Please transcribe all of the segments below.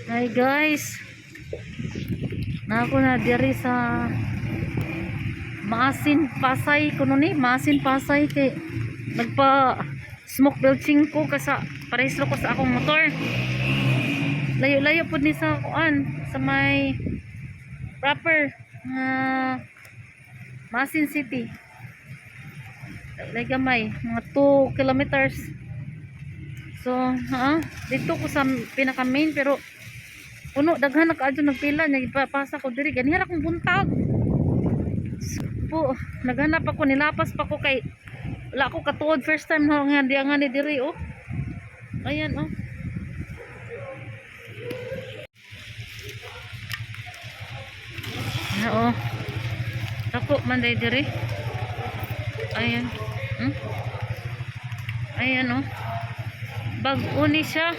Hi guys, nako na diri sa Maasin Pasay kuno ni Maasin Pasay kay nagpa smoke belching ko kasa parehistro ko sa akong motor. Layo-layo pud ni sa kuan sa may proper nga Maasin City. Gamay mga 2 kilometers. So, dito ko sa pinaka main pero puno daghan na kaadto nagpila nya ipapasa ko diri ganihan akong buntag. Po, naghanap ako nilapas pa ko kay wala ko katuod first time nga diangan ni diri oh. Ayan oh. Oo. Dako man diri. Ayan. Ayan oh. Bag-o ni siya.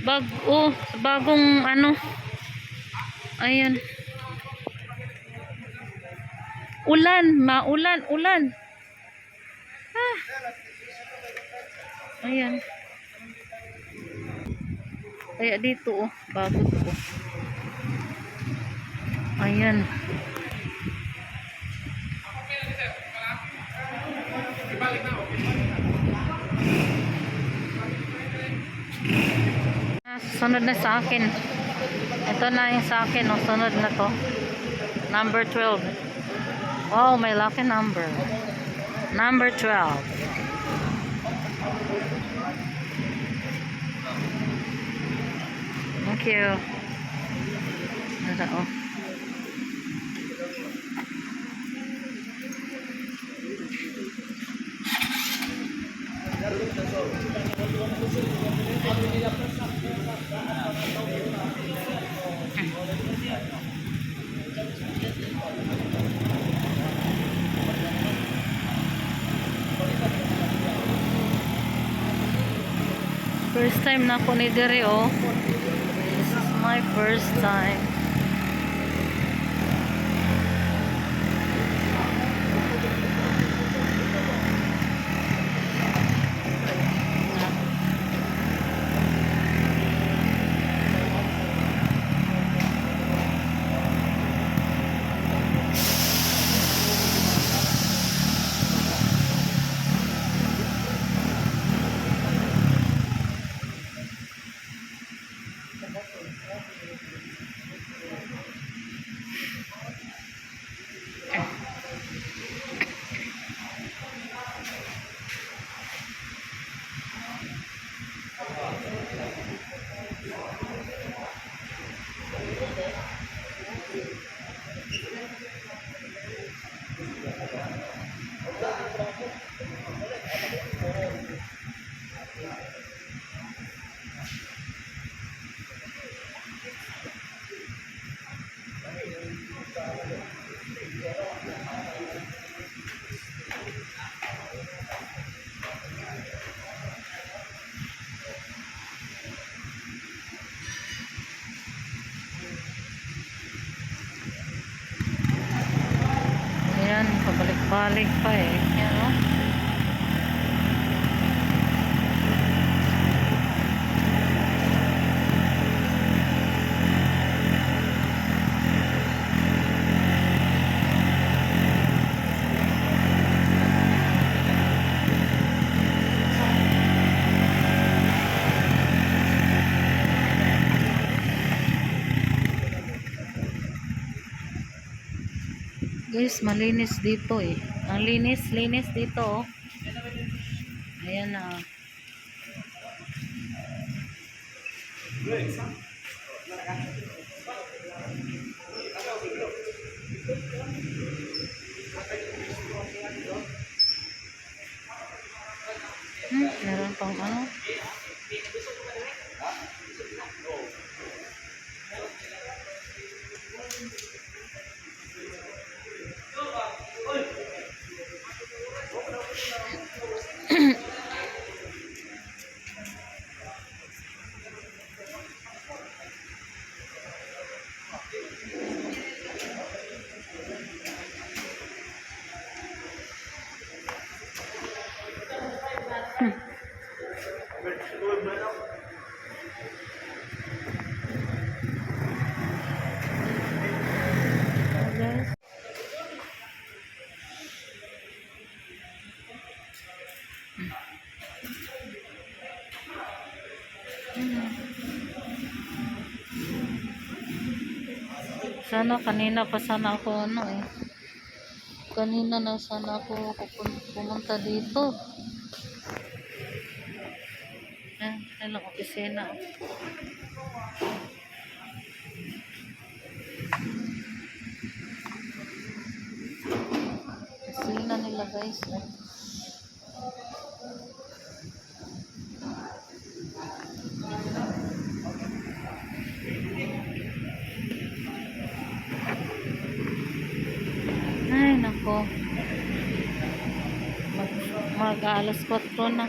Bag-o, bagong ano. Ayan. Ulan, ulan. Ah. Ayan. Kaya dito oh, bago to. Ayan. Sunod na sa akin. Ito na yung sa akin, oh. Sunod na to. Number 12. Oh, may lucky number. Number 12. Thank you. Ito, oh. First time na ako ni diri oh. This is my first time. Ayan, pabalik-balik pa eh. Ayan o. Guys, malinis dito eh. Ang linis dito oh. Ayan na. Meron pang ano. Sana kanina pa sana ako ano eh. Kanina na sana ako pumunta dito. Lang opisina. Opisina nila guys. Ay nako. Mag-alas 4 na.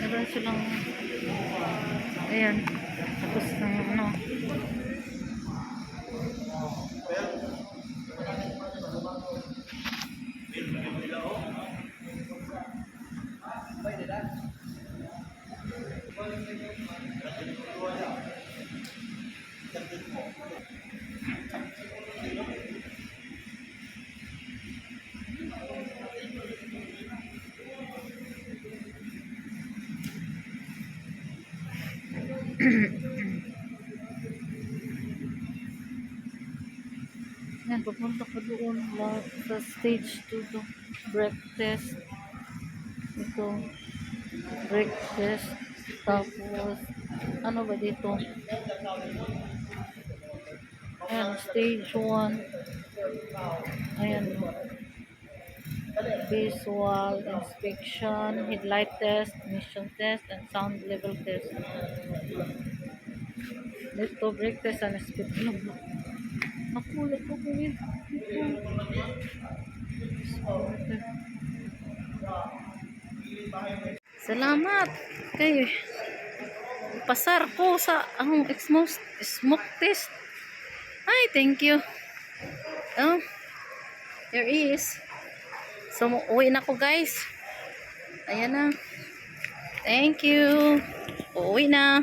Meron silang ayan tapos ng ano yan, pupunta ko doon sa stage 2 to brake test. Ito, brake test. Tapos, ano ba dito? Ayan, stage 1. Ayan, visual inspection, headlight test, emission test, and sound level test. Dito, brake test and speed. Nakulit ko po yun. Salamat kay pasar ko sa ang smoke test. Ay, thank you. Oh, there is. So, uwi na ko guys. Ayan na. Thank you. Uwi na.